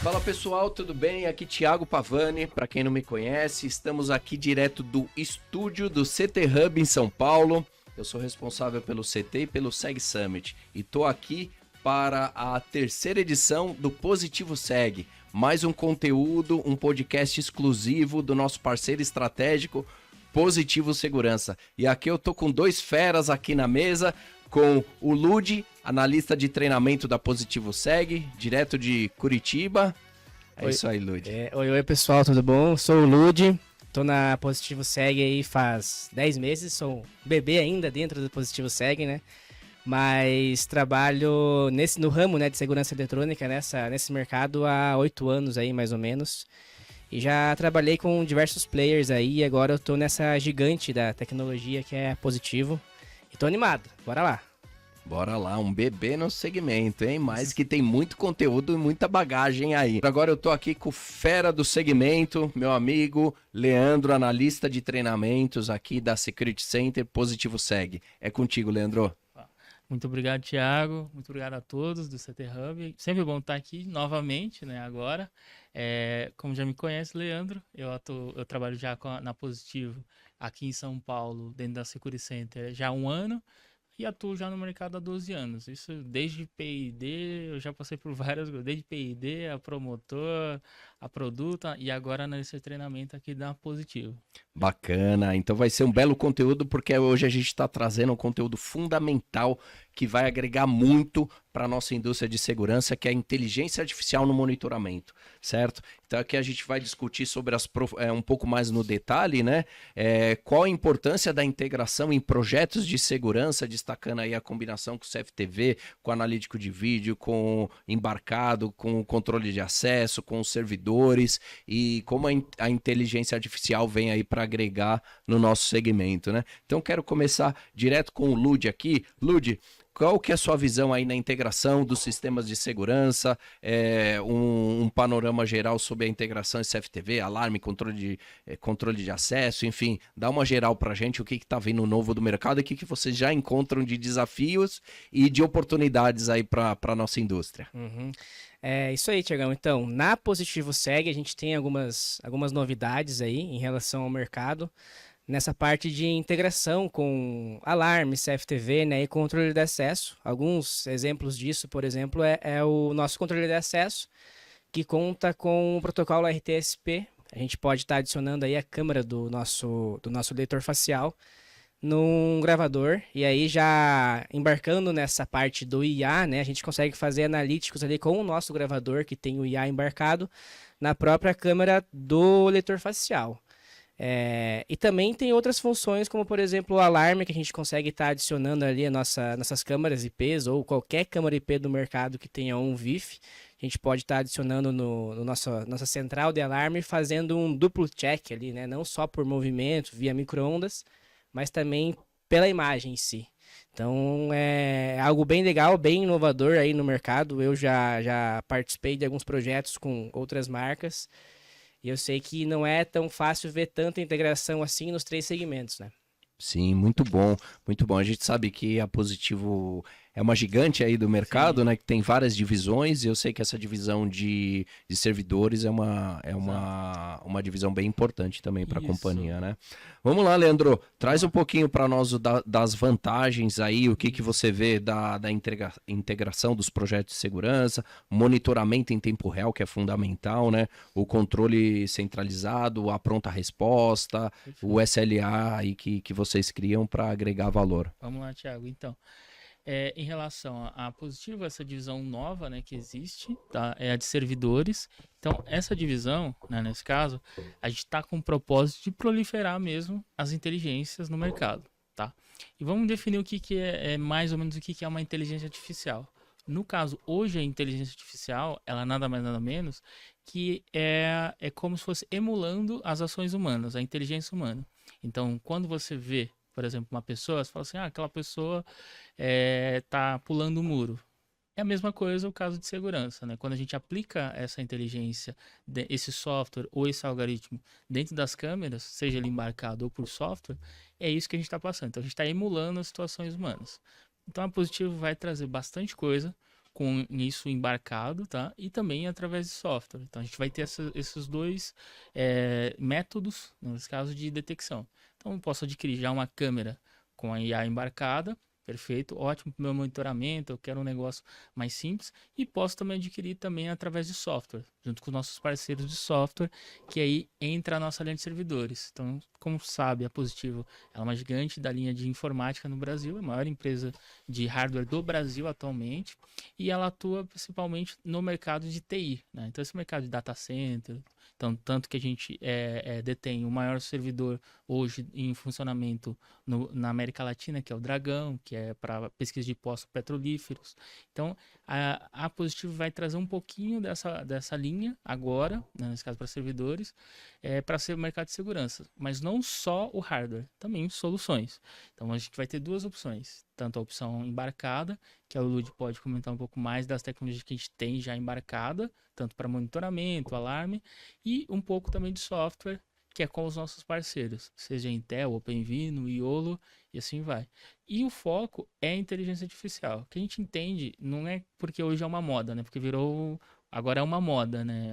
Fala pessoal, tudo bem? Aqui Thiago Pavani, para quem não me conhece, estamos aqui direto do estúdio do CT Hub em São Paulo. Eu sou responsável pelo CT e pelo Seg Summit e tô aqui para a terceira edição do Positivo Seg, mais um conteúdo, um podcast exclusivo do nosso parceiro estratégico Positivo Segurança. E aqui eu tô com dois feras aqui na mesa, com o Ludi, analista de treinamento da Positivo Seg, direto de Curitiba. É isso aí, Ludi. Oi, pessoal, tudo bom? Sou o Ludi, tô na Positivo Seg aí faz 10 meses, sou um bebê ainda dentro do Positivo Seg, né? Mas trabalho no ramo, né, de segurança eletrônica nesse mercado há 8 anos aí, mais ou menos. E já trabalhei com diversos players aí e agora eu tô nessa gigante da tecnologia que é a Positivo. E tô animado, bora lá. Bora lá, um bebê no segmento, hein? Mas que tem muito conteúdo e muita bagagem aí. Agora eu tô aqui com o fera do segmento, meu amigo Leandro, analista de treinamentos aqui da Security Center Positivo Seg. É contigo, Leandro. Muito obrigado, Thiago. Muito obrigado a todos do CT Hub. Sempre bom estar aqui novamente, né, agora. Como já me conhece, Leandro, eu trabalho já na Positivo aqui em São Paulo, dentro da Security Center, já há 1 ano. E atuo já no mercado há 12 anos. Isso desde P&D, eu já passei por várias coisas. Desde P&D, a promotor, a produto e agora nesse treinamento aqui da Positivo. Bacana, então vai ser um belo conteúdo porque hoje a gente está trazendo um conteúdo fundamental que vai agregar muito para a nossa indústria de segurança, que é a inteligência artificial no monitoramento, certo? Então aqui a gente vai discutir sobre um pouco mais no detalhe, né? Qual a importância da integração em projetos de segurança, destacando aí a combinação com o CFTV, com o analítico de vídeo, com embarcado, com o controle de acesso, com os servidores e como a inteligência artificial vem aí para agregar no nosso segmento, né? Então quero começar direto com o Ludi aqui. Ludi, qual que é a sua visão aí na integração dos sistemas de segurança, um panorama geral sobre a integração em CFTV, alarme, controle de acesso, enfim, dá uma geral pra gente o que está vindo novo do mercado e o que vocês já encontram de desafios e de oportunidades aí para a nossa indústria. Uhum. É isso aí, Thiagão. Então, na Positivo Seg a gente tem algumas novidades aí em relação ao mercado. Nessa parte de integração com alarme, CFTV, né, e controle de acesso. Alguns exemplos disso, por exemplo, é o nosso controle de acesso, que conta com o protocolo RTSP. A gente pode estar adicionando aí a câmera do nosso leitor facial num gravador, e aí já embarcando nessa parte do IA, né, a gente consegue fazer analíticos ali com o nosso gravador, que tem o IA embarcado, na própria câmera do leitor facial. E também tem outras funções, como por exemplo o alarme, que a gente consegue estar adicionando ali nossas câmeras IPs ou qualquer câmera IP do mercado que tenha um VIF. A gente pode estar adicionando no nossa central de alarme, fazendo um duplo check ali, né? Não só por movimento, via micro-ondas, mas também pela imagem em si. Então é algo bem legal, bem inovador aí no mercado. Eu já participei de alguns projetos com outras marcas. E eu sei que não é tão fácil ver tanta integração assim nos 3 segmentos, né? Sim, muito bom, muito bom. A gente sabe que a Positivo é uma gigante aí do mercado, né? Que tem várias divisões, e eu sei que essa divisão de servidores é uma divisão bem importante também para a companhia, né? Vamos lá, Leandro, traz um pouquinho para nós das vantagens aí, o que você vê da integração dos projetos de segurança, monitoramento em tempo real, que é fundamental, né? O controle centralizado, a pronta resposta, o SLA aí que vocês criam para agregar valor. Vamos lá, Thiago. Então, em relação a Positivo, essa divisão nova, né, que existe, tá? É a de servidores. Então, essa divisão, né, nesse caso, a gente está com o propósito de proliferar mesmo as inteligências no mercado, tá? E vamos definir o que é mais ou menos o que é uma inteligência artificial. No caso, hoje a inteligência artificial, ela nada mais nada menos que é como se fosse emulando as ações humanas, a inteligência humana. Então, quando você vê, por exemplo, uma pessoa, você fala assim, aquela pessoa tá pulando o muro. É a mesma coisa o caso de segurança, né? Quando a gente aplica essa inteligência, esse software ou esse algoritmo dentro das câmeras, seja ele embarcado ou por software, é isso que a gente está passando. Então, a gente está emulando as situações humanas. Então, a Positivo vai trazer bastante coisa com isso embarcado, tá? E também através de software. Então, a gente vai ter esses dois métodos, nesse caso, de detecção. Então, eu posso adquirir já uma câmera com a IA embarcada, perfeito, ótimo para o meu monitoramento, eu quero um negócio mais simples, e posso também adquirir também através de software, junto com os nossos parceiros de software, que aí entra a nossa linha de servidores. Então, como sabe, a Positivo ela é uma gigante da linha de informática no Brasil, é a maior empresa de hardware do Brasil atualmente, e ela atua principalmente no mercado de TI, né? Então, esse mercado de data center, então, tanto que a gente detém o maior servidor hoje em funcionamento na América Latina, que é o Dragão, que é para pesquisa de poços petrolíferos. Então, a Positivo vai trazer um pouquinho dessa linha agora, né, nesse caso para servidores, para ser o mercado de segurança. Mas não só o hardware, também soluções. Então, a gente vai ter duas opções. Tanto a opção embarcada, que a Lud pode comentar um pouco mais das tecnologias que a gente tem já embarcada, tanto para monitoramento, alarme, e um pouco também de software, que é com os nossos parceiros, seja Intel, OpenVINO, Iolo e assim vai. E o foco é a inteligência artificial, que a gente entende, não é porque hoje é uma moda, né? Porque agora é uma moda, né?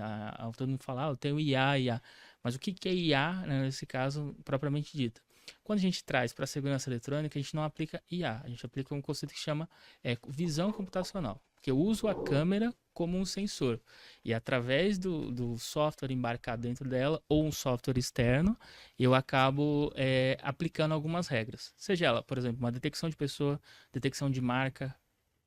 Todo mundo fala, eu tenho IA. Mas o que é IA, né, nesse caso, propriamente dita? Quando a gente traz para a segurança eletrônica, a gente não aplica IA, a gente aplica um conceito que chama visão computacional, que eu uso a câmera como um sensor, e através do software embarcado dentro dela, ou um software externo, eu acabo aplicando algumas regras, seja ela, por exemplo, uma detecção de pessoa, detecção de marca.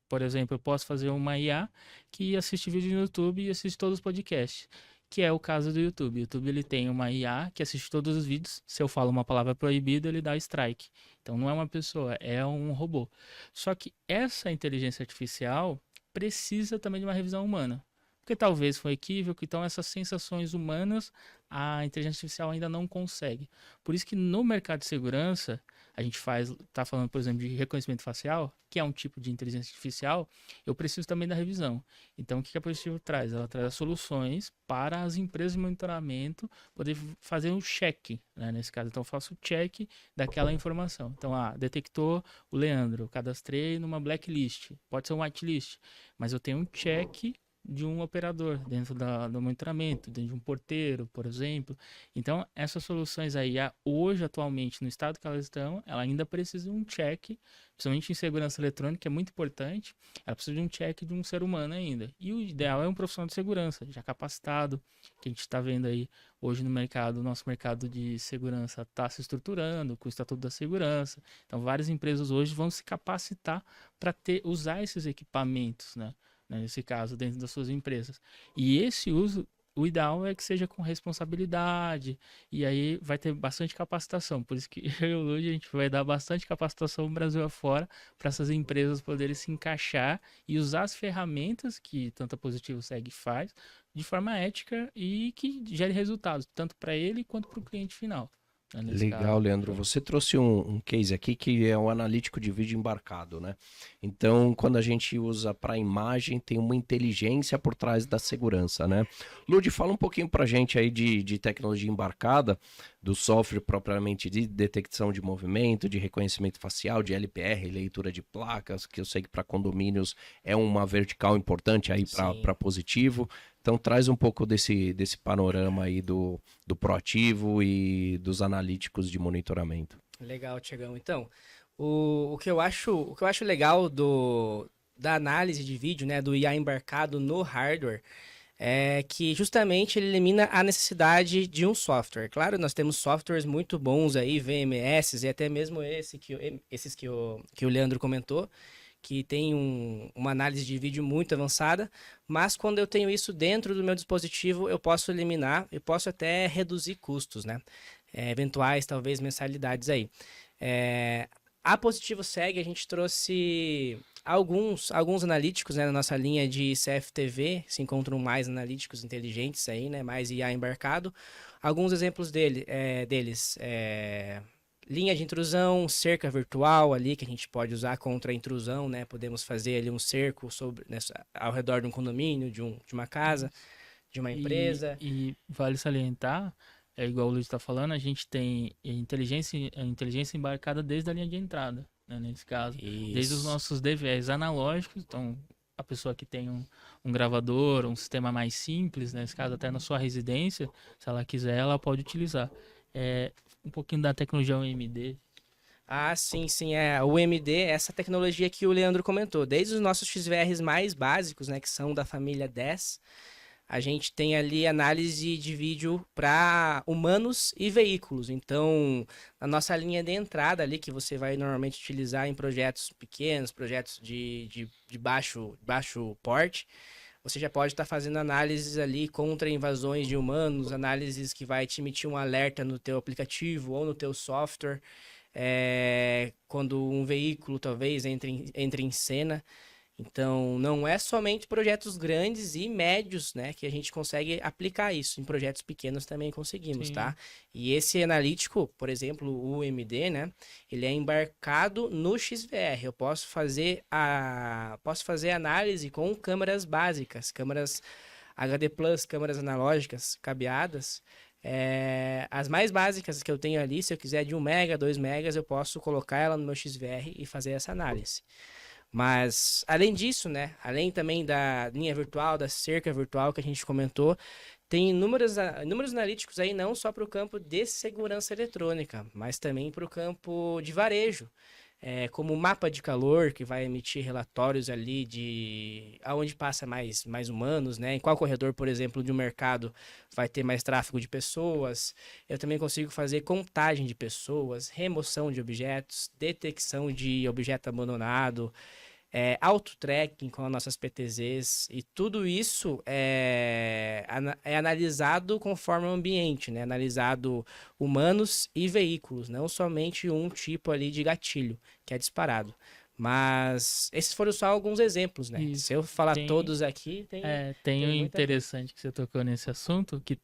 Por exemplo, eu posso fazer uma IA que assiste vídeo no YouTube e assiste todos os podcasts, que é o caso do YouTube. O YouTube ele tem uma IA que assiste todos os vídeos. Se eu falo uma palavra proibida, ele dá strike. Então não é uma pessoa, é um robô. Só que essa inteligência artificial precisa também de uma revisão humana. Porque talvez foi equívoco, então essas sensações humanas a inteligência artificial ainda não consegue. Por isso que no mercado de segurança, a gente está falando, por exemplo, de reconhecimento facial, que é um tipo de inteligência artificial, eu preciso também da revisão. Então, o que a Positivo traz? Ela traz soluções para as empresas de monitoramento poder fazer um check, né, nesse caso. Então, eu faço o check daquela informação. Então, detectou o Leandro, cadastrei numa blacklist, pode ser um whitelist, mas eu tenho um check de um operador dentro do monitoramento, dentro de um porteiro, por exemplo. Então, essas soluções aí, hoje, atualmente, no estado que elas estão, ela ainda precisa de um check, principalmente em segurança eletrônica, é muito importante, ela precisa de um check de um ser humano ainda. E o ideal é um profissional de segurança, já capacitado, que a gente está vendo aí hoje no mercado, o nosso mercado de segurança está se estruturando com o Estatuto da Segurança. Então, várias empresas hoje vão se capacitar para usar esses equipamentos, né? Nesse caso, dentro das suas empresas. E esse uso, o ideal é que seja com responsabilidade, e aí vai ter bastante capacitação. Por isso que eu e o Lud, a gente vai dar bastante capacitação no Brasil afora, para essas empresas poderem se encaixar e usar as ferramentas que tanto a Positivo Segue faz, de forma ética e que gere resultados, tanto para ele quanto para o cliente final. Legal, caso. Leandro. Você trouxe um case aqui que é um analítico de vídeo embarcado, né? Então, quando a gente usa para imagem, tem uma inteligência por trás da segurança, né? Lud, fala um pouquinho para a gente aí de tecnologia embarcada, do software propriamente de detecção de movimento, de reconhecimento facial, de LPR, leitura de placas, que eu sei que para condomínios é uma vertical importante aí para Positivo. Então traz um pouco desse panorama aí do proativo e dos analíticos de monitoramento. Legal, Tiagão. Então, o que eu acho legal da análise de vídeo, né, do IA embarcado no hardware, é que justamente ele elimina a necessidade de um software. Claro, nós temos softwares muito bons aí, VMS e até mesmo esses que o Leandro comentou, que tem uma análise de vídeo muito avançada, mas quando eu tenho isso dentro do meu dispositivo, eu posso eliminar, eu posso até reduzir custos, né? Eventuais, talvez, mensalidades aí. A Positivo Segue, a gente trouxe alguns analíticos, né, na nossa linha de CFTV, se encontram mais analíticos inteligentes aí, né, mais IA embarcado. Alguns exemplos deles, linha de intrusão, cerca virtual ali, que a gente pode usar contra a intrusão, né? Podemos fazer ali um cerco ao redor de um condomínio, de uma casa, de uma empresa. E vale salientar, igual o Luiz está falando, a gente tem a inteligência embarcada desde a linha de entrada, né, nesse caso. Isso. Desde os nossos DVS analógicos, então a pessoa que tem um gravador, um sistema mais simples, nesse caso até na sua residência, se ela quiser, ela pode utilizar. Um pouquinho da tecnologia UMD. Ah, sim, sim, o MD, essa tecnologia que o Leandro comentou. Desde os nossos XVRs mais básicos, né, que são da família 10, a gente tem ali análise de vídeo para humanos e veículos. Então, a nossa linha de entrada ali, que você vai normalmente utilizar em projetos pequenos, projetos de baixo porte, você já pode estar fazendo análises ali contra invasões de humanos, análises que vai te emitir um alerta no teu aplicativo ou no teu software, quando um veículo talvez entre em cena. Então, não é somente projetos grandes e médios, né, que a gente consegue aplicar isso. Em projetos pequenos também conseguimos, Sim. tá? E esse analítico, por exemplo, o UMD, né, ele é embarcado no XVR. Eu posso fazer análise com câmeras básicas, câmeras HD+, câmeras analógicas cabeadas. As mais básicas que eu tenho ali, se eu quiser de 1 mega, 2 megas, eu posso colocar ela no meu XVR e fazer essa análise. Mas, além disso, né, além também da linha virtual, da cerca virtual que a gente comentou, tem números analíticos aí não só para o campo de segurança eletrônica, mas também para o campo de varejo, como o mapa de calor, que vai emitir relatórios ali de aonde passa mais humanos, né? Em qual corredor, por exemplo, de um mercado vai ter mais tráfego de pessoas. Eu também consigo fazer contagem de pessoas, remoção de objetos, detecção de objeto abandonado, auto-tracking com as nossas PTZs, e tudo isso é analisado conforme o ambiente, né? Analisado humanos e veículos, não somente um tipo ali de gatilho, que é disparado. Mas esses foram só alguns exemplos, né? Isso. Se eu falar todos aqui, tem um muita interessante que você tocou nesse assunto, que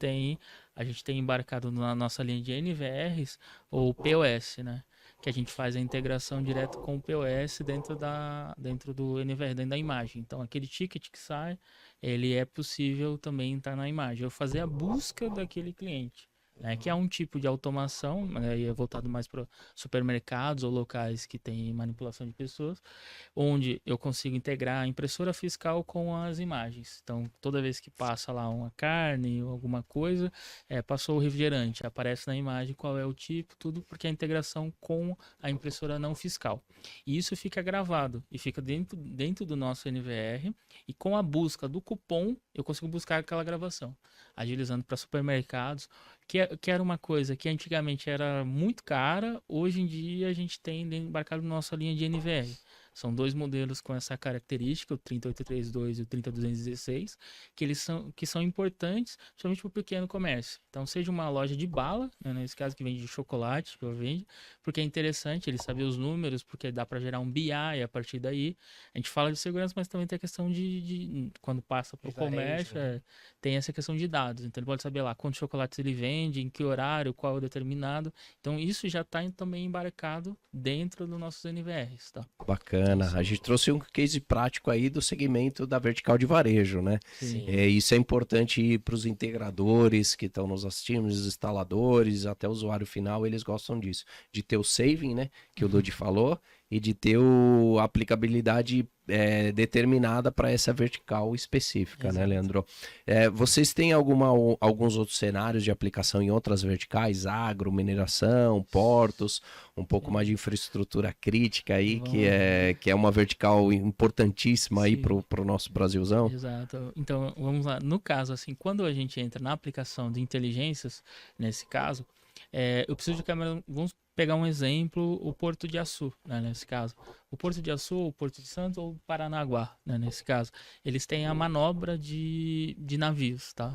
a gente tem embarcado na nossa linha de NVRs, ou POS, né? Que a gente faz a integração direto com o POS dentro do NVR, dentro da imagem. Então, aquele ticket que sai, ele é possível também estar na imagem. Eu fazer a busca daquele cliente, né, que é um tipo de automação, né, e é voltado mais para supermercados ou locais que tem manipulação de pessoas, onde eu consigo integrar a impressora fiscal com as imagens. Então, toda vez que passa lá uma carne ou alguma coisa, passou o refrigerante, aparece na imagem qual é o tipo, tudo porque a integração com a impressora não fiscal. E isso fica gravado e fica dentro do nosso NVR, e com a busca do cupom, eu consigo buscar aquela gravação, agilizando para supermercados, que era uma coisa que antigamente era muito cara, hoje em dia a gente tem embarcado na nossa linha de NVR. São 2 modelos com essa característica, o 30832 e o 30216, que são importantes, principalmente para o pequeno comércio. Então, seja uma loja de bala, né, nesse caso que vende chocolate, que eu vendo, porque é interessante ele saber os números, porque dá para gerar um BI a partir daí. A gente fala de segurança, mas também tem a questão de quando passa para o comércio, tem essa questão de dados. Então, ele pode saber lá quantos chocolates ele vende, em que horário, qual é o determinado. Então, isso já está também embarcado dentro dos nossos NVRs, tá? Bacana. A gente trouxe um case prático aí do segmento da vertical de varejo, né? Sim. Isso é importante para os integradores que estão nos assistindo, os instaladores, até o usuário final, eles gostam disso. De ter o saving, né? Que o Ludi falou, e de ter a aplicabilidade determinada para essa vertical específica, Exato. né, Leandro? Vocês têm alguns outros cenários de aplicação em outras verticais? Agro, mineração, portos, um pouco mais de infraestrutura crítica aí, que é uma vertical importantíssima aí para o nosso Brasilzão? Exato. Então, vamos lá. No caso, assim, quando a gente entra na aplicação de inteligências, nesse caso, eu preciso de câmera. Vamos pegar um exemplo, o Porto de Açu, né, nesse caso. O Porto de Açu, o Porto de Santos ou Paranaguá, né, nesse caso. Eles têm a manobra de navios, tá?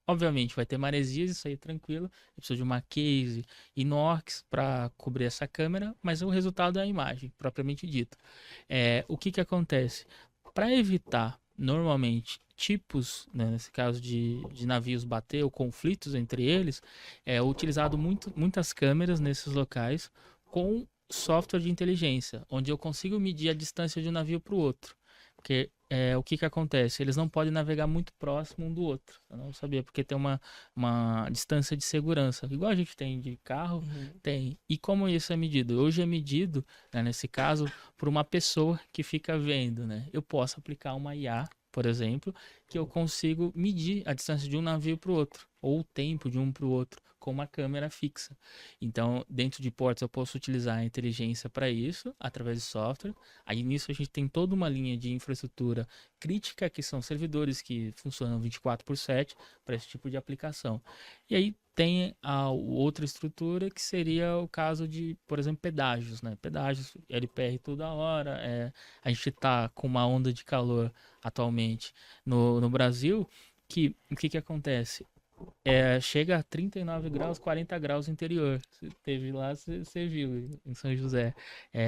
Obviamente, vai ter maresias, isso aí é tranquilo. Eu preciso de uma case inox para cobrir essa câmera, mas o resultado é a imagem, propriamente dita. O que acontece? Para evitar, normalmente, tipos, né, nesse caso de navios bater ou conflitos entre eles, é utilizado muitas câmeras nesses locais com software de inteligência, onde eu consigo medir a distância de um navio para o outro. Porque o que acontece? Eles não podem navegar muito próximo um do outro. Eu não sabia, porque tem uma distância de segurança. Igual a gente tem de carro, tem. E como isso é medido? Hoje é medido, né, nesse caso, por uma pessoa que fica vendo, né? Eu posso aplicar uma IA, por exemplo, que eu consigo medir a distância de um navio para o outro, ou o tempo de um para o outro, com uma câmera fixa. Então, dentro de portos, eu posso utilizar a inteligência para isso, através de software. Aí, nisso, a gente tem toda uma linha de infraestrutura crítica, que são servidores que funcionam 24/7 para esse tipo de aplicação. E aí, tem a outra estrutura, que seria o caso de, por exemplo, pedágios, né? Pedágios, LPR toda hora. A gente está com uma onda de calor atualmente no Brasil, que o que acontece? Chega a 39 graus, 40 graus no interior. Você teve lá, você viu, em São José.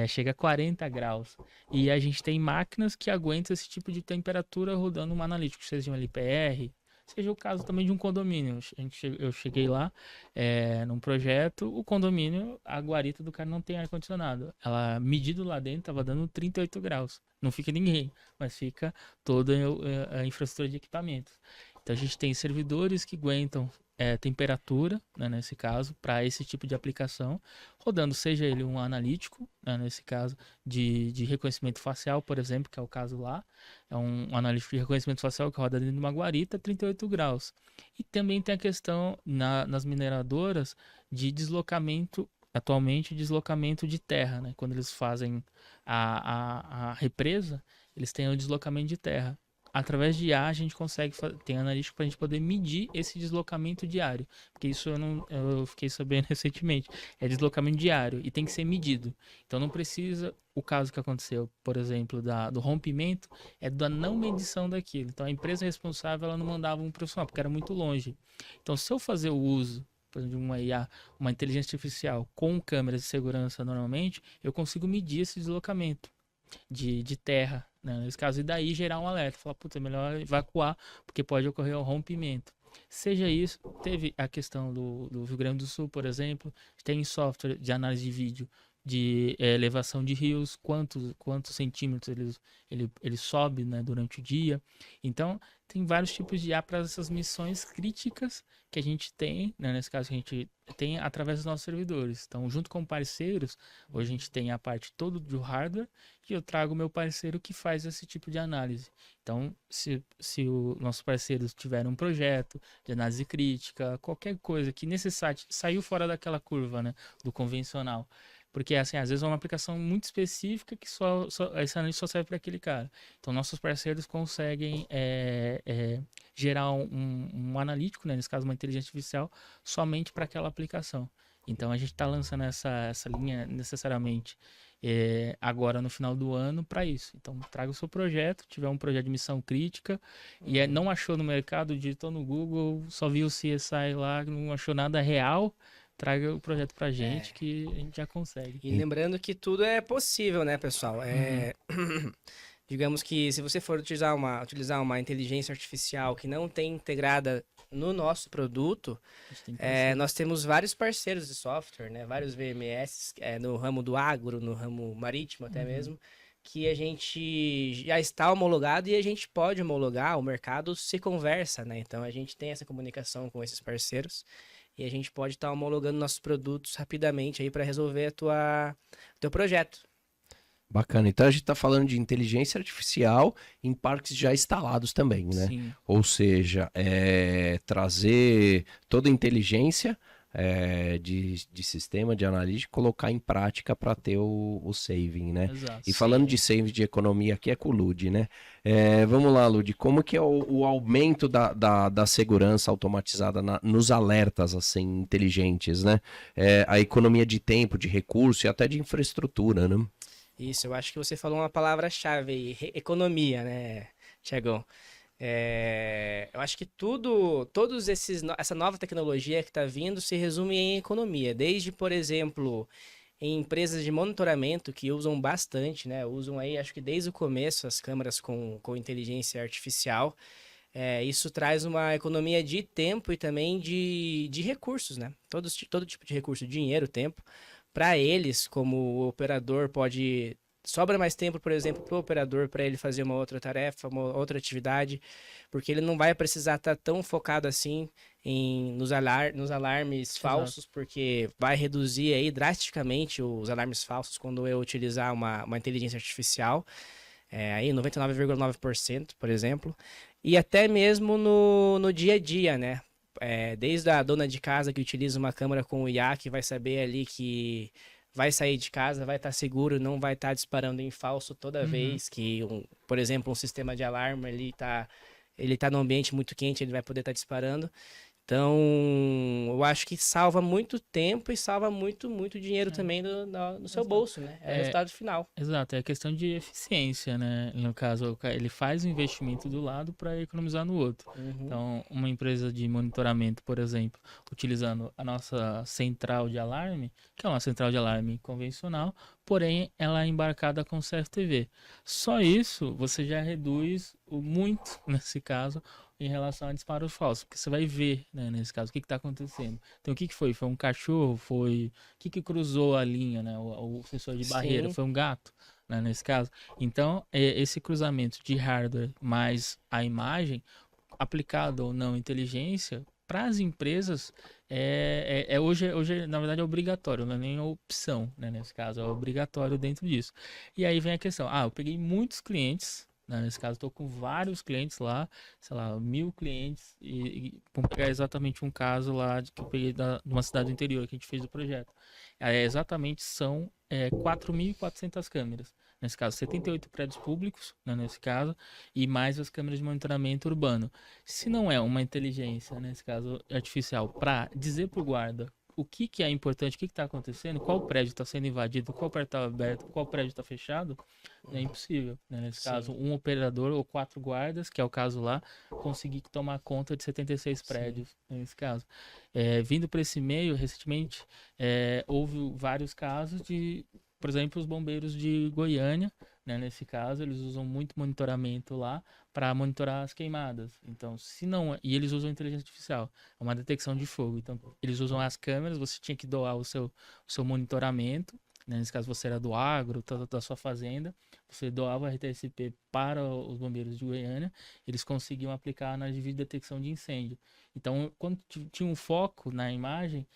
Chega a 40 graus. E a gente tem máquinas que aguentam esse tipo de temperatura rodando uma analítica, seja um LPR, seja o caso também de um condomínio. Eu cheguei lá num projeto, o condomínio, a guarita do cara não tem ar-condicionado. Ela, medido lá dentro, estava dando 38 graus. Não fica ninguém, mas fica toda a infraestrutura de equipamentos. Então a gente tem servidores que aguentam temperatura, né, nesse caso, para esse tipo de aplicação, rodando, seja ele um analítico, né, nesse caso, de reconhecimento facial, por exemplo, que é o caso lá, é um analítico de reconhecimento facial que roda dentro de uma guarita, 38 graus. E também tem a questão nas mineradoras de deslocamento, atualmente deslocamento de terra, né? Quando eles fazem a represa, eles têm o deslocamento de terra. Através de IA a gente consegue tem analítico para a gente poder medir esse deslocamento diário, porque isso eu fiquei sabendo recentemente, é deslocamento diário e tem que ser medido. Então não precisa, o caso que aconteceu, por exemplo, do rompimento, é da não medição daquilo. Então a empresa responsável, ela não mandava um profissional, porque era muito longe. Então se eu fazer o uso, por exemplo, de uma IA, uma inteligência artificial com câmeras de segurança normalmente, eu consigo medir esse deslocamento de terra, né, nesse caso, e daí gerar um alerta, falar, puta, é melhor evacuar, porque pode ocorrer o rompimento. Seja isso, teve a questão do Rio Grande do Sul, por exemplo, tem software de análise de vídeo de elevação de rios, quantos centímetros ele sobe, né, durante o dia. Então, tem vários tipos de IA para essas missões críticas que a gente tem, né, nesse caso, que a gente tem através dos nossos servidores. Então, junto com parceiros, hoje a gente tem a parte toda do hardware e eu trago o meu parceiro que faz esse tipo de análise. Então, se os nossos parceiros tiverem um projeto de análise crítica, qualquer coisa que saiu fora daquela curva, né, do convencional, porque, assim, às vezes é uma aplicação muito específica que esse analista só serve para aquele cara. Então, nossos parceiros conseguem gerar um analítico, né, nesse caso uma inteligência artificial, somente para aquela aplicação. Então, a gente está lançando essa linha necessariamente agora no final do ano para isso. Então, traga o seu projeto, tiver um projeto de missão crítica e não achou no mercado, digitou no Google, só viu o CSI lá, não achou nada real, traga o projeto pra gente que a gente já consegue. E lembrando que tudo é possível, né, pessoal? Digamos que se você for utilizar uma inteligência artificial que não tem integrada no nosso produto, nós temos vários parceiros de software, né? Vários VMS no ramo do agro, no ramo marítimo até mesmo, que a gente já está homologado e a gente pode homologar, o mercado se conversa, né? Então a gente tem essa comunicação com esses parceiros. E a gente pode estar homologando nossos produtos rapidamente aí para resolver o teu projeto. Bacana. Então a gente está falando de inteligência artificial em parques já instalados também, né? Sim. Ou seja, trazer toda a inteligência de sistema, de analítica, colocar em prática para ter o saving, né? Exato. E falando de saving de economia aqui é com o Lud, né? Vamos lá, Lud, como que é o aumento da segurança automatizada nos alertas assim inteligentes, né? A economia de tempo, de recurso e até de infraestrutura, né? Isso, eu acho que você falou uma palavra-chave aí, economia, né, Tiagão? Eu acho que essa nova tecnologia que está vindo se resume em economia. Desde, por exemplo, em empresas de monitoramento que usam bastante, né? Usam aí, acho que desde o começo, as câmeras com inteligência artificial. Isso traz uma economia de tempo e também de recursos, né? Todo tipo de recurso, dinheiro, tempo. Para eles, como o operador pode sobra mais tempo, por exemplo, para o operador, para ele fazer uma outra tarefa, uma outra atividade, porque ele não vai precisar estar tão focado assim nos alarmes falsos, porque vai reduzir aí drasticamente os alarmes falsos quando eu utilizar uma inteligência artificial, aí 99,9%, por exemplo, e até mesmo no dia a dia, né? Desde a dona de casa que utiliza uma câmera com o IA, que vai saber ali que vai sair de casa, vai estar seguro, não vai estar disparando em falso toda vez que, por exemplo, um sistema de alarme ele tá num ambiente muito quente, ele vai poder estar disparando. Então, eu acho que salva muito tempo e salva muito, muito dinheiro também no seu bolso, né? É o resultado final. Exato, é questão de eficiência, né? No caso, ele faz o investimento do lado para economizar no outro. Então, uma empresa de monitoramento, por exemplo, utilizando a nossa central de alarme, que é uma central de alarme convencional, porém ela é embarcada com CFTV. Só isso você já reduz muito, nesse caso, em relação a disparos falsos, porque você vai ver, né, nesse caso, o que está acontecendo. Então, o que foi? Foi um cachorro? Foi... O que cruzou a linha, né? O sensor de barreira? Sim. Foi um gato, né, nesse caso. Então, esse cruzamento de hardware mais a imagem, aplicado ou não inteligência, para as empresas, hoje, na verdade, é obrigatório, não é nem opção, né, nesse caso, é obrigatório dentro disso. E aí vem a questão, eu peguei muitos clientes, né, nesse caso, estou com vários clientes lá, sei lá, 1000 clientes, e vamos pegar exatamente um caso lá que eu peguei de uma cidade do interior que a gente fez o projeto. Exatamente são 4.400 câmeras. Nesse caso, 78 prédios públicos, né, nesse caso, e mais as câmeras de monitoramento urbano. Se não é uma inteligência, nesse caso artificial, para dizer para o guarda o que é importante, o que está acontecendo, qual prédio está sendo invadido, qual prédio está aberto, qual prédio está fechado, é impossível, né? Nesse caso, um operador ou 4 guardas, que é o caso lá, conseguir tomar conta de 76 prédios, nesse caso. Vindo para esse meio, recentemente, houve vários casos de, por exemplo, os bombeiros de Goiânia, né, nesse caso, eles usam muito monitoramento lá para monitorar as queimadas. Então, se não... E eles usam inteligência artificial, é uma detecção de fogo. Então, eles usam as câmeras, você tinha que doar o seu monitoramento, né, nesse caso você era do agro, da sua fazenda, você doava a RTSP para os bombeiros de Goiânia, eles conseguiam aplicar na detecção de incêndio. Então, quando tinha um foco na imagem,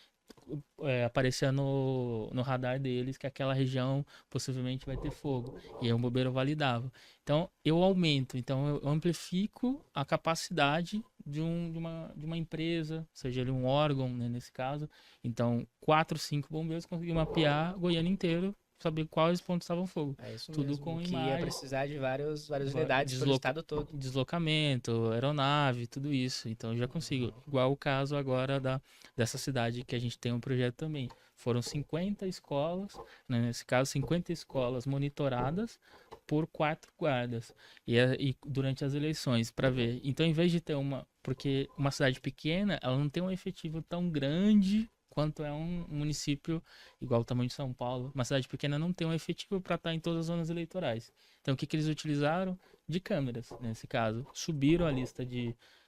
aparecia no radar deles que aquela região possivelmente vai ter fogo. E aí o bombeiro validava. Então, eu aumento, eu amplifico a capacidade de uma empresa, seja ele um órgão, né, nesse caso. Então, 4, 5 bombeiros conseguiam mapear Goiânia inteiro, saber quais pontos estavam fogo. É isso Tudo mesmo, com que imagem. ia precisar de várias unidades pelo estado todo. Deslocamento, aeronave, tudo isso. Então, eu já consigo. Igual o caso agora dessa cidade que a gente tem um projeto também. Foram 50 escolas, né, nesse caso, 50 escolas monitoradas por 4 guardas. E durante as eleições, para ver. Então, em vez de ter porque uma cidade pequena, ela não tem um efetivo tão grande quanto é um município igual o tamanho de São Paulo. Uma cidade pequena não tem um efetivo para estar em todas as zonas eleitorais. Então, o que eles utilizaram? De câmeras, nesse caso. Subiram a lista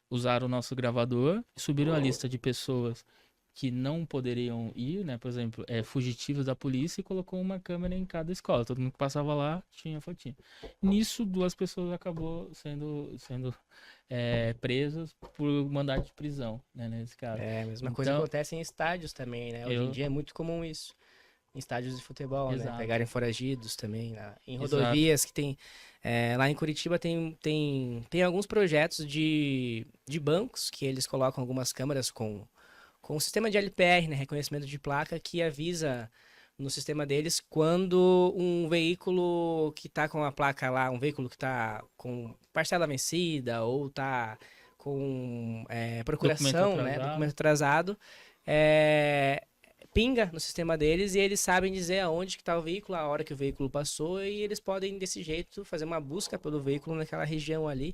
usar o nosso gravador, subiram a lista de pessoas que não poderiam ir, né? Por exemplo, fugitivos da polícia, e colocou uma câmera em cada escola. Todo mundo que passava lá tinha fotinha. Nisso, 2 pessoas acabou sendo presas por mandado de prisão, né? Nesse caso. A mesma coisa acontece em estádios também, né? Hoje em dia é muito comum isso. Em estádios de futebol, né? Pegarem foragidos também. Em rodovias que tem... lá em Curitiba tem alguns projetos de bancos que eles colocam algumas câmeras com um sistema de LPR, né? Reconhecimento de placa, que avisa no sistema deles quando um veículo que tá com a placa lá, um veículo que tá com parcela vencida ou tá com procuração, né? Documento atrasado, pinga no sistema deles e eles sabem dizer aonde que tá o veículo, a hora que o veículo passou, e eles podem, desse jeito, fazer uma busca pelo veículo naquela região ali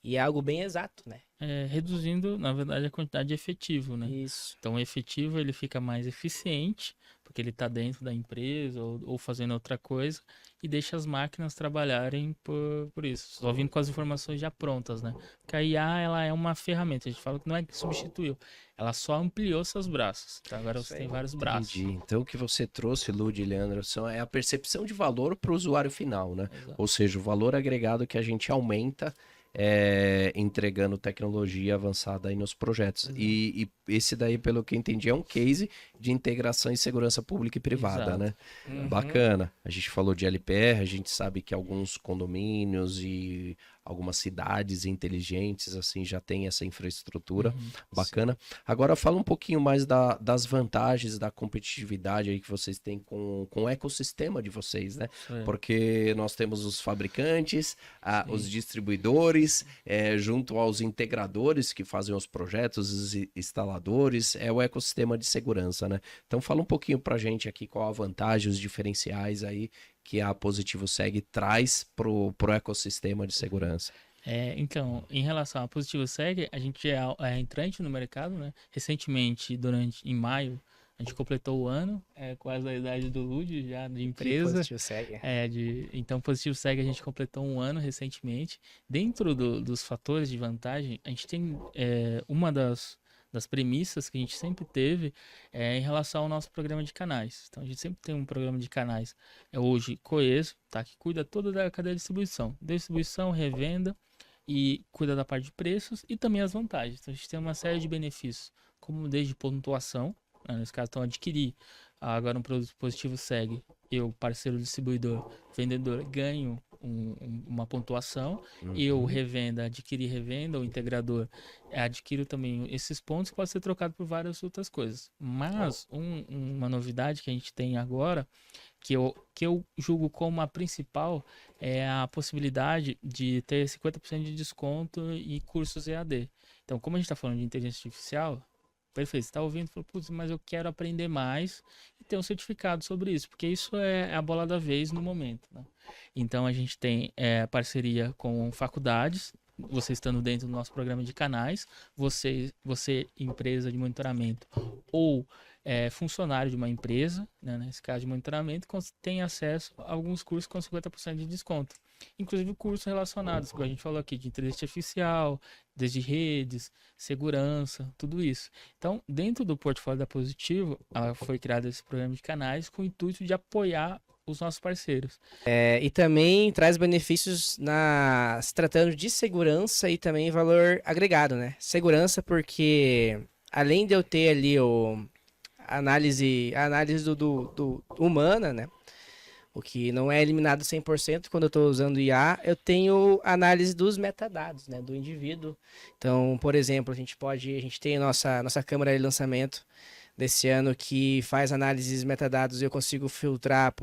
E é algo bem exato, né? Reduzindo, na verdade, a quantidade de efetivo, né? Isso. Então, o efetivo ele fica mais eficiente, porque ele está dentro da empresa ou fazendo outra coisa, e deixa as máquinas trabalharem por isso, só vindo com as informações já prontas, né? Porque a IA, ela é uma ferramenta, a gente fala que não é que substituiu, ela só ampliou seus braços. Então, agora Isso você aí. tem vários braços. Entendi. Então o que você trouxe, Lud e Leandro, é a percepção de valor para o usuário final, né? Exato. Ou seja, o valor agregado que a gente aumenta entregando tecnologia avançada aí nos projetos. E esse daí, pelo que eu entendi, é um case de integração em segurança pública e privada, Exato. né? Uhum. Bacana. A gente falou de LPR, a gente sabe que alguns condomínios e algumas cidades inteligentes assim já tem essa infraestrutura. Bacana. Agora fala um pouquinho mais das vantagens, da competitividade aí que vocês têm com o ecossistema de vocês, né? Isso é. Porque nós temos os fabricantes, os distribuidores, junto aos integradores que fazem os projetos, os instaladores, é o ecossistema de segurança, né? Então fala um pouquinho pra gente aqui qual a vantagem, os diferenciais aí que a Positivo Seg traz pro ecossistema de segurança. Então, em relação à Positivo Seg, a gente é entrante no mercado, né? Recentemente, em maio, a gente completou o ano, quase a idade do Lud já de empresa. Positivo Seg. Então, Positivo Seg a gente completou um ano recentemente. Dentro dos fatores de vantagem, a gente tem uma das premissas que a gente sempre teve em relação ao nosso programa de canais. Então, a gente sempre tem um programa de canais hoje coeso, tá? Que cuida toda da cadeia de distribuição, revenda e cuida da parte de preços e também as vantagens. Então, a gente tem uma série de benefícios, como desde pontuação, né? Nesse caso, então, adquirir agora um produto Positivo Seg, eu, parceiro distribuidor, vendedor, ganho uma pontuação, eu adquirir revenda, o integrador adquiro também esses pontos que podem ser trocados por várias outras coisas. Mas uma novidade que a gente tem agora, que eu julgo como a principal, é a possibilidade de ter 50% de desconto e cursos EAD. Então, como a gente está falando de inteligência artificial, perfeito, você está ouvindo e falou, putz, mas eu quero aprender mais e ter um certificado sobre isso, porque isso é a bola da vez no momento, né? Então a gente tem parceria com faculdades, você estando dentro do nosso programa de canais, você empresa de monitoramento ou funcionário de uma empresa, né, nesse caso de monitoramento, tem acesso a alguns cursos com 50% de desconto. Inclusive cursos relacionados, como a gente falou aqui, de inteligência artificial, desde redes, segurança, tudo isso. Então, dentro do portfólio da Positivo, foi criado esse programa de canais com o intuito de apoiar os nossos parceiros. E também traz benefícios se tratando de segurança e também valor agregado, né? Segurança porque, além de eu ter ali a análise do humana, né? O que não é eliminado 100% quando eu estou usando IA, eu tenho análise dos metadados, né, do indivíduo. Então, por exemplo, a gente tem a nossa câmera de lançamento desse ano que faz análises metadados e eu consigo filtrar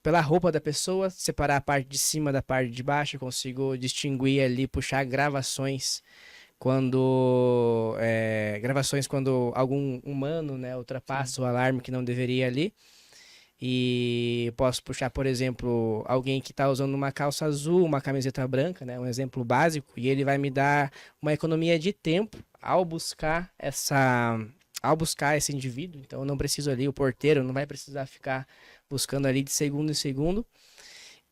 pela roupa da pessoa, separar a parte de cima da parte de baixo, eu consigo distinguir ali, puxar gravações quando algum humano, né, ultrapassa o alarme que não deveria ali. E posso puxar, por exemplo, alguém que está usando uma calça azul, uma camiseta branca, né? Um exemplo básico, e ele vai me dar uma economia de tempo ao buscar esse indivíduo. Então eu não preciso ali, o porteiro não vai precisar ficar buscando ali de segundo em segundo.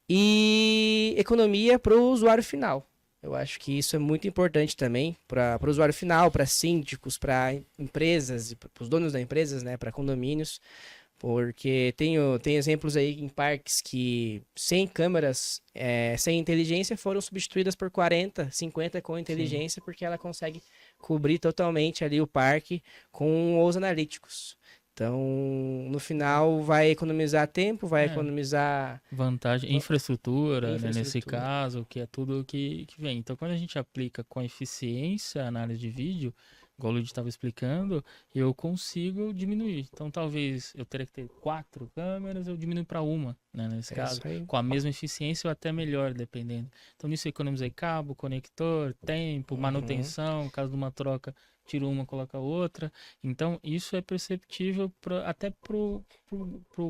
E economia para o usuário final. Eu acho que isso é muito importante também para o usuário final, para síndicos, para empresas, para os donos das empresas, né? Para condomínios. Porque tem exemplos aí em parques que 100 câmeras sem inteligência foram substituídas por 40, 50 com inteligência, porque ela consegue cobrir totalmente ali o parque com os analíticos. Então, no final, vai economizar tempo, vai economizar... Vantagem, infraestrutura, né, nesse caso, que é tudo que vem. Então, quando a gente aplica com eficiência a análise de vídeo, igual o Luiz estava explicando, eu consigo diminuir. Então, talvez eu teria que ter 4 câmeras, eu diminuo para uma, né, nesse caso. Com a mesma eficiência ou até melhor, dependendo. Então, nisso eu economizei cabo, conector, tempo, manutenção, caso de uma troca tira uma, coloca outra. Então, isso é perceptível até pro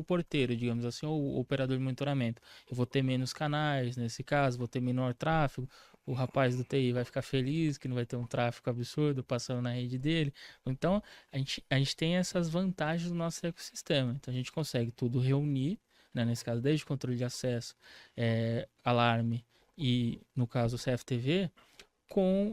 porteiro, digamos assim, ou o operador de monitoramento. Eu vou ter menos canais, nesse caso, vou ter menor tráfego. O rapaz do TI vai ficar feliz que não vai ter um tráfego absurdo passando na rede dele. Então, a gente tem essas vantagens do nosso ecossistema. Então, a gente consegue tudo reunir, né, nesse caso, desde controle de acesso, alarme e, no caso, o CFTV,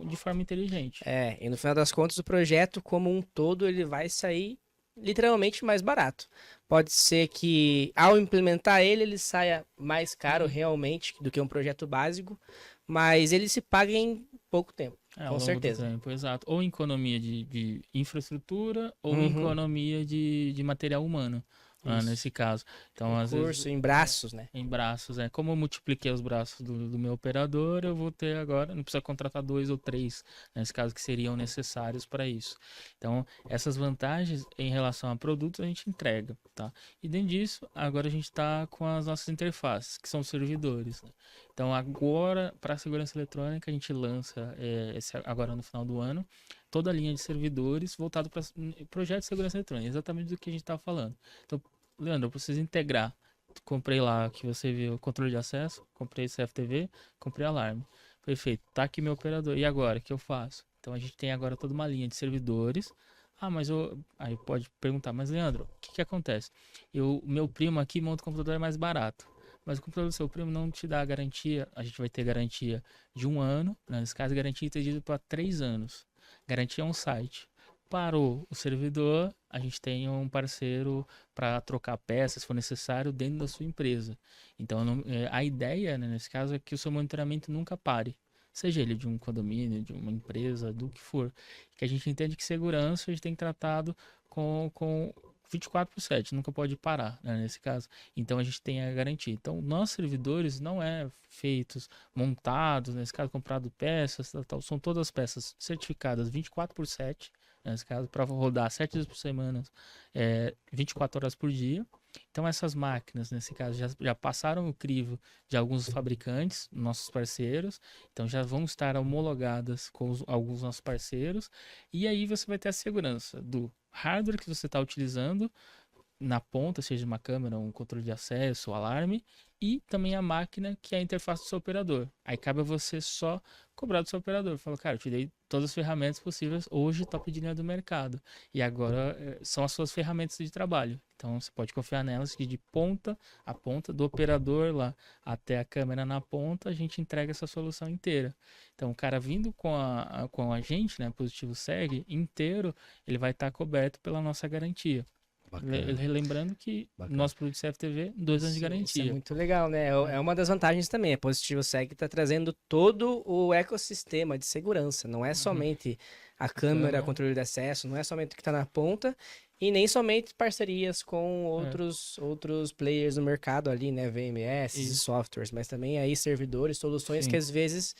de forma inteligente. E no final das contas, o projeto como um todo, ele vai sair literalmente mais barato. Pode ser que, ao implementar ele saia mais caro realmente do que um projeto básico, mas ele se paga em pouco tempo, Ao com longo certeza. do tempo, exato. Ou economia de infraestrutura, ou Uhum. economia de material humano, nesse caso. Então, às vezes, Recurso em braços, né? em braços, como eu multipliquei os braços do meu operador, eu vou ter agora, não precisa contratar 2 ou 3, nesse caso, que seriam necessários para isso. Então, essas vantagens em relação a produtos a gente entrega, tá? E dentro disso, agora a gente está com as nossas interfaces, que são servidores, né? Então, agora, para a segurança eletrônica, a gente lança, agora no final do ano, toda a linha de servidores voltado para projetos de segurança eletrônica, exatamente do que a gente estava falando. Então, Leandro, eu preciso integrar. Comprei lá, que você viu, controle de acesso, comprei CFTV, comprei alarme. Perfeito, tá aqui meu operador. E agora, o que eu faço? Então a gente tem agora toda uma linha de servidores. Aí pode perguntar, mas Leandro, o que acontece? Meu primo aqui monta um computador mais barato. Mas o computador do seu primo não te dá a garantia. A gente vai ter garantia de 1 ano, né? Nesse caso, garantia estendida para 3 anos. Garantia é um site. Parou o servidor, a gente tem um parceiro para trocar peças, se for necessário, dentro da sua empresa. Então, a ideia, né, nesse caso, é que o seu monitoramento nunca pare. Seja ele de um condomínio, de uma empresa, do que for. Que a gente entende que segurança a gente tem tratado com 24/7, nunca pode parar, né, nesse caso. Então, a gente tem a garantia. Então, nossos servidores não feitos, montados, nesse caso, comprado peças, tal, são todas peças certificadas 24/7, nesse caso, para rodar 7 dias por semana, 24 horas por dia. Então, essas máquinas, nesse caso, já passaram o crivo de alguns fabricantes, nossos parceiros, então já vão estar homologadas com alguns nossos parceiros, e aí você vai ter a segurança do hardware que você está utilizando na ponta, seja uma câmera, um controle de acesso, um alarme, e também a máquina que é a interface do seu operador. Aí cabe a você só cobrar do seu operador. Fala, cara, eu te dei todas as ferramentas possíveis hoje, top de linha do mercado. E agora são as suas ferramentas de trabalho. Então você pode confiar nelas, que de ponta a ponta, do operador lá até a câmera na ponta, a gente entrega essa solução inteira. Então o cara vindo com a gente, né, Positivo Seg, inteiro, ele vai estar coberto pela nossa garantia. Lembrando que nosso produto CFTV, 2 anos de garantia. Isso é muito legal, né? É uma das vantagens também. A Positivo Seg está trazendo todo o ecossistema de segurança. Não é somente a câmera, controle de acesso, não é somente o que está na ponta e nem somente parcerias com outros players no mercado ali, né? VMS e softwares, mas também aí servidores, soluções que às vezes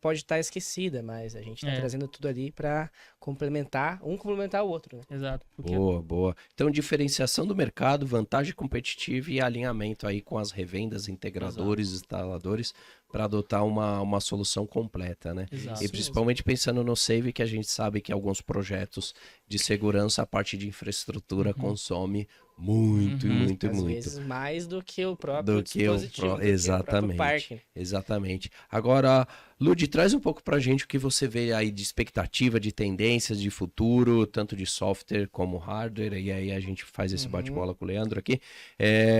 pode estar esquecida, mas a gente está trazendo tudo ali para complementar o outro, né? Exato. Boa. Então, diferenciação do mercado, vantagem competitiva e alinhamento aí com as revendas, integradores, instaladores, para adotar uma solução completa, né? Exato. E principalmente pensando no Save, que a gente sabe que alguns projetos de segurança, a parte de infraestrutura consome muito. Às vezes mais do que o próprio dispositivo, exatamente, do próprio parque. Exatamente. Agora, Lud, traz um pouco pra gente o que você vê aí de expectativa, de tendências, de futuro, tanto de software como hardware, e aí a gente faz esse bate-bola com o Leandro aqui.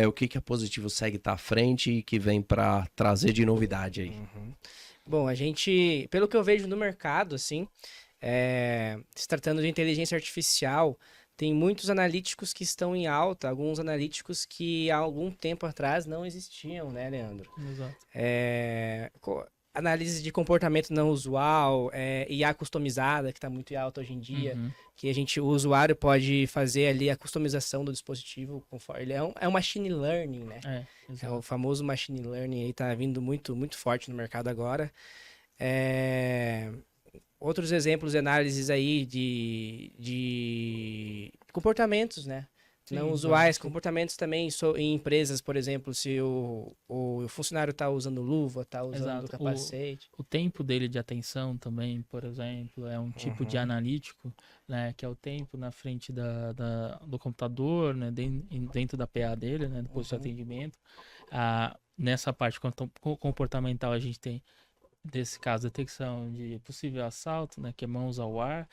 O que a Positivo Seg tá à frente e que vem para trazer de novidade aí? Bom, a gente, pelo que eu vejo no mercado, assim, se tratando de inteligência artificial, tem muitos analíticos que estão em alta, alguns analíticos que há algum tempo atrás não existiam, né, Leandro? Exato. Análise de comportamento não usual, IA customizada, que está muito em alta hoje em dia, que o usuário pode fazer ali a customização do dispositivo, conforme ele é um machine learning, né? O famoso machine learning aí está vindo muito, muito forte no mercado agora. Outros exemplos de análises aí de comportamentos, né? Sim, não usuais, comportamentos também em empresas, por exemplo, se o funcionário está usando luva, está usando Exato. capacete. O tempo dele de atenção também, por exemplo, é um tipo de analítico, né, que é o tempo na frente do computador, né, dentro da PA dele, né, do posto de atendimento. Nessa parte comportamental a gente tem, desse caso, detecção de possível assalto, né, que é mãos ao ar,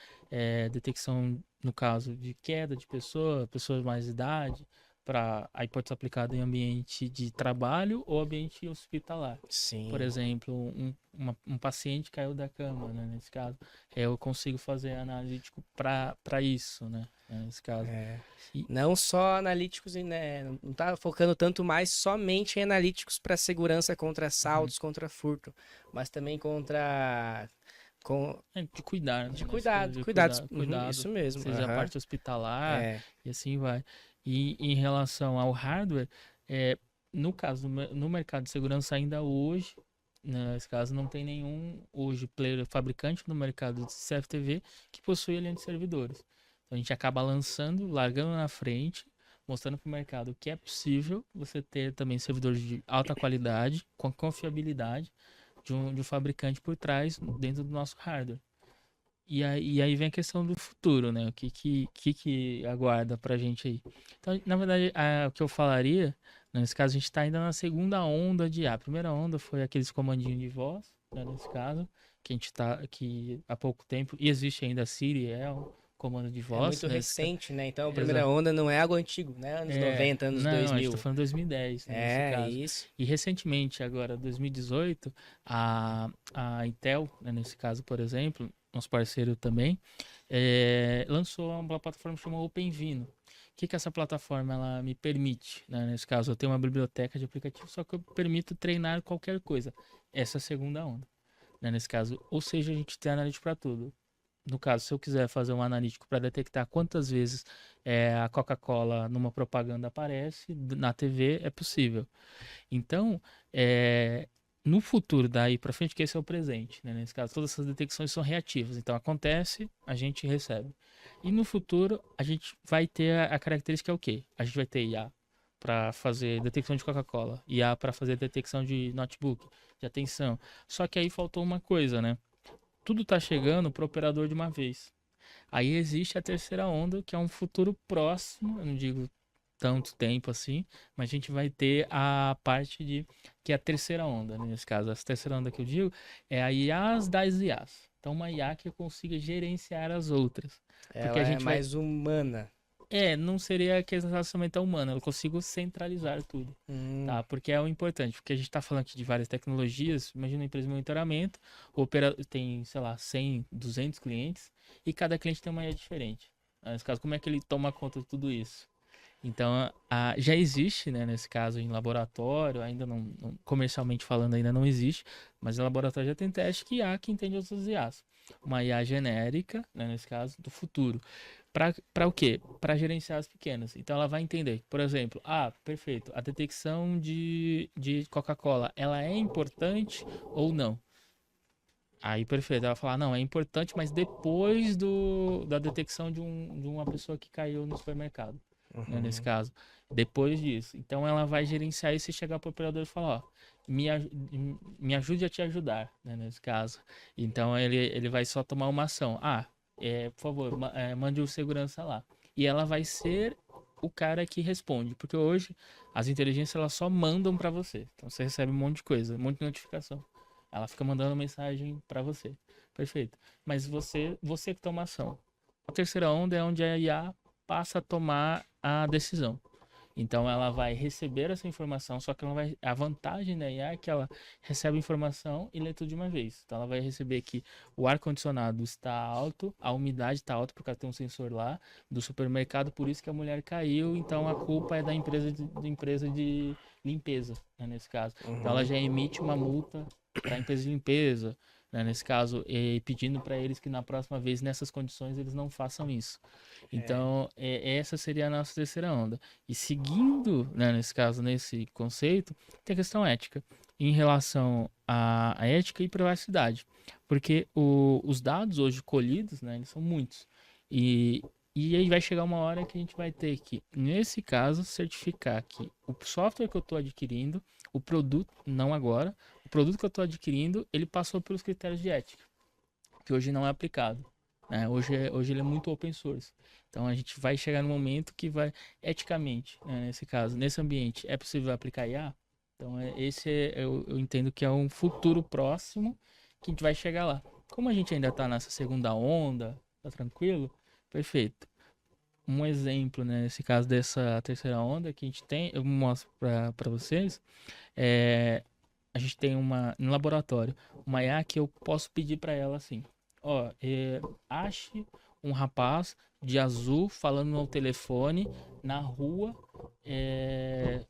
detecção, no caso, de queda de pessoas de mais idade, aí pode ser aplicado em ambiente de trabalho ou ambiente hospitalar. Sim. Por exemplo, um paciente caiu da cama, né, nesse caso, eu consigo fazer analítico para isso, né, nesse caso. Não só analíticos, né? Não tá focando tanto mais somente em analíticos para segurança contra assaltos, contra furto, mas também contra De cuidar, né? de De cuidados. cuidado, Isso mesmo. seja a parte hospitalar É. e assim vai. E em relação ao hardware, no caso, no mercado de segurança ainda hoje, nesse caso, não tem nenhum hoje player fabricante no mercado de CFTV que possui a linha de servidores. Então a gente acaba lançando, largando na frente, mostrando para o mercado que é possível você ter também servidores de alta qualidade, com confiabilidade de um fabricante por trás dentro do nosso hardware. E aí vem a questão do futuro, né? O que aguarda pra gente aí. Então, na verdade, o que eu falaria, nesse caso, a gente tá ainda na segunda onda de IA. A primeira onda foi aqueles comandinhos de voz, né, nesse caso, que a gente tá aqui há pouco tempo, e existe ainda a Siri, um comando de voz. É muito recente, né? Então a primeira onda não é algo antigo, né? Anos 90, anos não, 2000. a gente tá falando 2010, né, nesse caso. Isso. E recentemente, agora, 2018, a Intel, né, nesse caso, por exemplo, nosso parceiro também, lançou uma plataforma chamada OpenVino. O que essa plataforma ela me permite? Né? Nesse caso, eu tenho uma biblioteca de aplicativos, só que eu permito treinar qualquer coisa. Essa é a segunda onda. Né? Nesse caso, ou seja, a gente tem analítico para tudo. No caso, se eu quiser fazer um analítico para detectar quantas vezes a Coca-Cola numa propaganda aparece na TV, é possível. Então, no futuro, daí para frente, que esse é o presente, né? Nesse caso, todas essas detecções são reativas. Então, acontece, a gente recebe. E no futuro, a gente vai ter a característica é o quê? A gente vai ter IA para fazer detecção de Coca-Cola, IA para fazer detecção de notebook, de atenção. Só que aí faltou uma coisa, né? Tudo está chegando para o operador de uma vez. Aí existe a terceira onda, que é um futuro próximo, eu não digo tanto tempo assim, mas a gente vai ter a parte de que é a terceira onda, né, nesse caso. A terceira onda que eu digo é a IAs das IAs. Então, uma IA que consiga gerenciar as outras. Porque Ela a gente é mais humana. não seria a questão relacionamento humana, eu consigo centralizar tudo, tá? Porque é o importante, porque a gente está falando aqui de várias tecnologias, imagina uma empresa de monitoramento, tem, sei lá, 100, 200 clientes, e cada cliente tem uma IA diferente. Nesse caso, como é que ele toma conta de tudo isso? Então, já existe, né, nesse caso, em laboratório, ainda comercialmente falando, ainda não existe, mas em laboratório já tem teste que há que entende outras IAs. Uma IA genérica, né, nesse caso, do futuro. Para o quê? Para gerenciar as pequenas. Então ela vai entender, por exemplo, perfeito, a detecção de Coca-Cola, ela é importante ou não? Aí, perfeito, ela vai falar, não, é importante, mas depois da detecção de uma pessoa que caiu no supermercado, né, nesse caso. Depois disso. Então ela vai gerenciar isso e chegar para o operador e falar, ó, me ajude a te ajudar, né, nesse caso. Então ele vai só tomar uma ação. Por favor, mande o segurança lá. E ela vai ser o cara que responde, porque hoje as inteligências elas só mandam para você. Então você recebe um monte de coisa, um monte de notificação. Ela fica mandando mensagem para você. Perfeito. Mas você que toma ação. A terceira onda é onde a IA passa a tomar a decisão. Então ela vai receber essa informação, só que a vantagem da IA é que ela recebe informação e lê tudo de uma vez. Então ela vai receber que o ar-condicionado está alto, a umidade está alta, porque ela tem um sensor lá do supermercado, por isso que a mulher caiu, então a culpa é da empresa de limpeza, né, nesse caso. Então ela já emite uma multa para a empresa de limpeza, né, nesse caso, pedindo para eles que na próxima vez, nessas condições, eles não façam isso. Então, essa seria a nossa terceira onda. E seguindo, né, nesse caso, nesse conceito, tem a questão ética, em relação à ética e privacidade. Porque os dados hoje colhidos, né, eles são muitos. E E aí vai chegar uma hora que a gente vai ter que, nesse caso, certificar que o software que eu estou adquirindo, o produto, não agora, o produto que eu estou adquirindo, ele passou pelos critérios de ética, que hoje não é aplicado. Né? Hoje ele é muito open source. Então a gente vai chegar no momento que vai, eticamente, né, nesse caso, nesse ambiente, é possível aplicar IA? Então eu entendo que é um futuro próximo que a gente vai chegar lá. Como a gente ainda está nessa segunda onda, tá tranquilo? Perfeito. Um exemplo, né, nesse caso dessa terceira onda que a gente tem, eu mostro para vocês, a gente tem no laboratório, uma IA que eu posso pedir para ela assim, ó, ache um rapaz de azul falando no telefone na rua,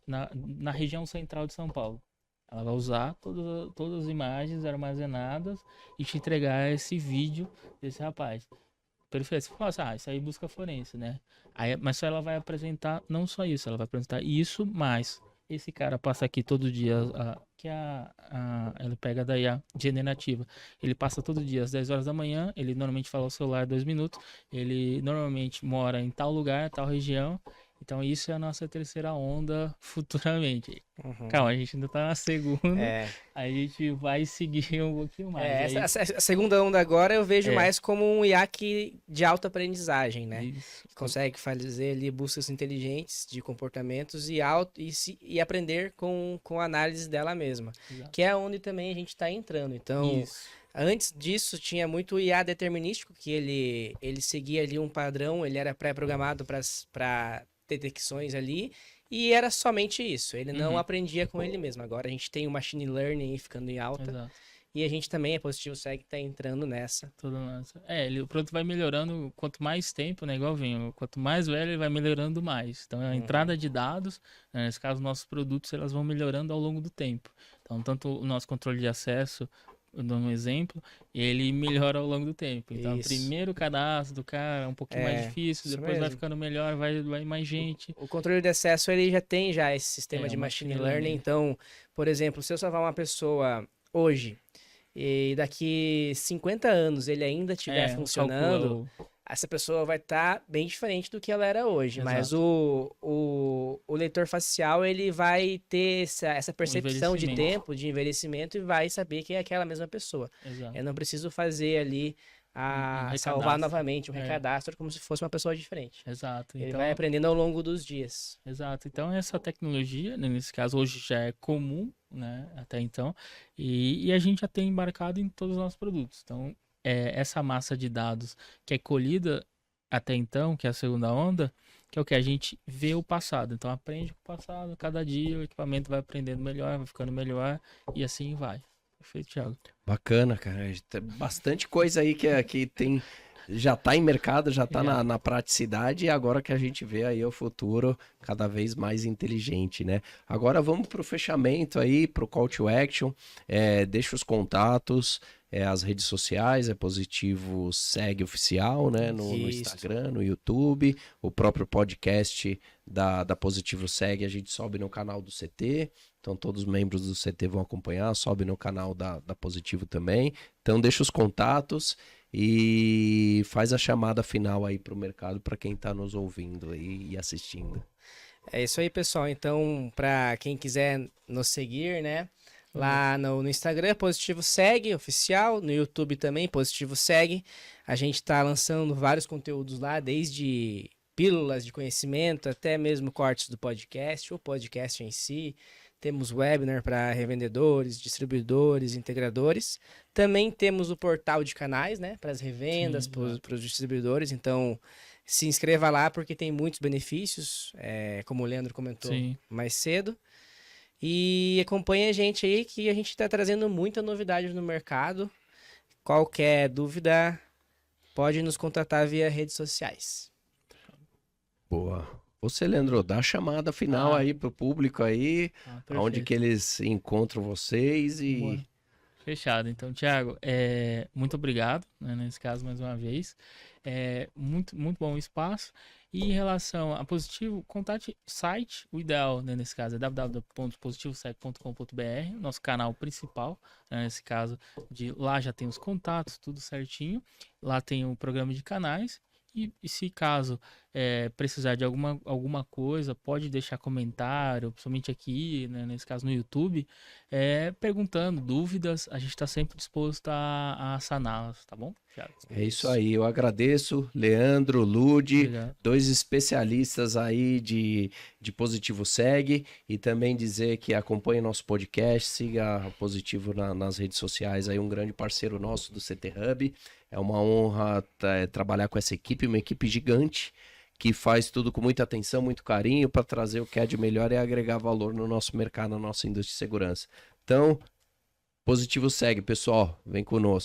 na região central de São Paulo. Ela vai usar todas as imagens armazenadas e te entregar esse vídeo desse rapaz. Perfeito. Você fala assim, isso aí busca forense, né? Aí, mas só ela vai apresentar, não só isso, ela vai apresentar isso, mas esse cara passa aqui todo dia, ela pega daí a generativa. Ele passa todo dia às 10 horas da manhã, ele normalmente fala ao celular 2 minutos, ele normalmente mora em tal lugar, tal região. Então isso é a nossa terceira onda futuramente. Uhum. Calma, a gente ainda tá na segunda, É. a gente vai seguir um pouquinho mais. A segunda onda agora eu vejo mais como um IA de alta aprendizagem, né? Isso. Que consegue fazer ali buscas inteligentes de comportamentos e aprender com a análise dela mesma. Exato. Que é onde também a gente está entrando. Então, Isso. antes disso, tinha muito IA determinístico, que ele seguia ali um padrão, ele era pré-programado para detecções ali, e era somente isso. Ele não aprendia com ele mesmo. Agora a gente tem o machine learning ficando em alta. Exato. E a gente também, a Positivo Segue, tá entrando nessa. O produto vai melhorando quanto mais tempo, né? Igual vinho, quanto mais velho, ele vai melhorando mais. Então, a entrada de dados, né, nesse caso, nossos produtos, elas vão melhorando ao longo do tempo. Então, tanto o nosso controle de acesso, dando um exemplo, ele melhora ao longo do tempo. Então, o primeiro cadastro do cara é um pouquinho mais difícil, depois vai ficando melhor, vai mais gente. O controle de acesso, ele já tem esse sistema de machine learning. Então, por exemplo, se eu salvar uma pessoa hoje e daqui 50 anos ele ainda estiver funcionando, essa pessoa vai estar bem diferente do que ela era hoje. Exato. Mas o leitor facial, ele vai ter essa percepção de tempo, de envelhecimento, e vai saber que é aquela mesma pessoa. Exato. Eu não preciso fazer ali salvar novamente um recadastro como se fosse uma pessoa diferente. Exato. Ele vai aprendendo ao longo dos dias. Exato. Então, essa tecnologia, né, nesse caso, hoje já é comum, né, até então, e a gente já tem embarcado em todos os nossos produtos. Então, essa massa de dados que é colhida até então, que é a segunda onda, que é o que a gente vê o passado. Então, aprende com o passado, cada dia o equipamento vai aprendendo melhor, vai ficando melhor, e assim vai. Perfeito, Thiago. Bacana, cara. Tem bastante coisa aí que tem, já tá em mercado, já tá na praticidade, e agora que a gente vê aí o futuro cada vez mais inteligente, né? Agora vamos pro fechamento aí, pro call to action. Deixa os contatos, as redes sociais, Positivo Segue Oficial, né? No Instagram, no YouTube, o próprio podcast da Positivo Segue, a gente sobe no canal do CT. Então todos os membros do CT vão acompanhar, sobe no canal da Positivo também. Então deixa os contatos e faz a chamada final aí para o mercado, para quem está nos ouvindo aí e assistindo. É isso aí, pessoal. Então, para quem quiser nos seguir, né? Lá no Instagram, Positivo Segue Oficial, no YouTube também, Positivo Segue. A gente está lançando vários conteúdos lá, desde pílulas de conhecimento até mesmo cortes do podcast, o podcast em si. Temos webinar para revendedores, distribuidores, integradores. Também temos o portal de canais, né? Para as revendas, para os distribuidores. Então, se inscreva lá porque tem muitos benefícios, como o Leandro comentou mais cedo. E acompanhe a gente aí que a gente está trazendo muita novidade no mercado. Qualquer dúvida, pode nos contatar via redes sociais. Boa. Você, Leandro, dá a chamada final aí pro público aí, onde que eles encontram vocês e... Boa. Fechado. Então, Thiago, muito obrigado, né, nesse caso, mais uma vez. Muito, muito bom o espaço. E em relação a Positivo, contate o site, o ideal, né, nesse caso, é www.positivosec.com.br, nosso canal principal, né, nesse caso, lá já tem os contatos, tudo certinho. Lá tem o programa de canais. E se caso precisar de alguma coisa, pode deixar comentário, principalmente aqui, né, nesse caso no YouTube, perguntando dúvidas, a gente está sempre disposto a saná-las, tá bom? É isso aí, eu agradeço, Leandro, Ludi, Obrigado. 2 especialistas aí de Positivo Segue, e também dizer que acompanhe nosso podcast, siga a Positivo nas redes sociais, aí um grande parceiro nosso do CT Hub. É uma honra trabalhar com essa equipe, uma equipe gigante, que faz tudo com muita atenção, muito carinho, para trazer o que é de melhor e agregar valor no nosso mercado, na nossa indústria de segurança. Então, Positivo Segue, pessoal, vem conosco.